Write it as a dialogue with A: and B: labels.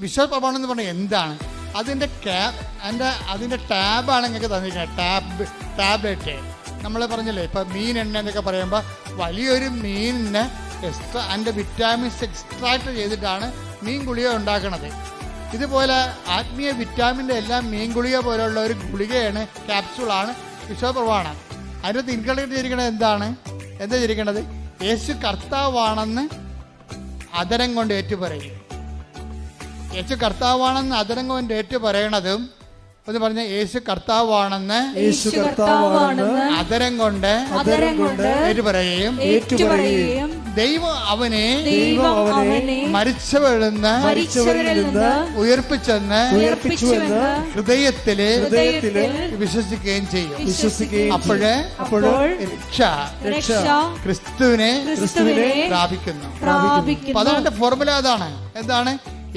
A: വിശ്വപ്രമാണം എന്ന് പറഞ്ഞാൽ എന്താണ്? അതിൻ്റെ ടാബാണ് നിങ്ങൾക്ക് തന്നിരിക്കുന്നത്. ടാബ്ലറ്റ് നമ്മൾ പറഞ്ഞില്ലേ, ഇപ്പം മീൻ എണ്ണ എന്നൊക്കെ പറയുമ്പോൾ വലിയൊരു മീനിന് അതിൻ്റെ വിറ്റാമിൻസ് എക്സ്ട്രാക്ട് ചെയ്തിട്ടാണ് മീൻ ഗുളിക ഉണ്ടാക്കുന്നത്. ഇതുപോലെ ആത്മീയ വിറ്റാമിൻ്റെ എല്ലാം മീൻ ഗുളിക പോലെയുള്ള ഒരു ഗുളികയാണ്, ക്യാപ്സ്യൂളാണ് വിശ്വപ്രമാണം. അതിനകത്ത് ഇൻക്ലൂഡ് ചെയ്തിരിക്കുന്നത് എന്താ ചെയ്തിരിക്കുന്നത്? യേശു കർത്താവാണെന്ന് അതരം കൊണ്ട് ഏറ്റുപറയും. യേശു കർത്താവാണെന്ന് അതരം കൊണ്ട് ഏറ്റുപറയണതും എന്ന് പറഞ്ഞ യേശു കർത്താവാണെന്ന് അതരം കൊണ്ട് ഏറ്റുപറയുകയും ദൈവം അവനെ മരിച്ചവരിൽ നിന്ന് ഉയർപ്പിച്ചെന്ന് ഹൃദയത്തില് വിശ്വസിക്കുകയും ചെയ്യും. അപ്പോഴ് രക്ഷ ക്രിസ്തുവിനെ പ്രാപിക്കുന്നു. അപ്പൊ അതാണ് ഫോർമുല. എന്താണ്?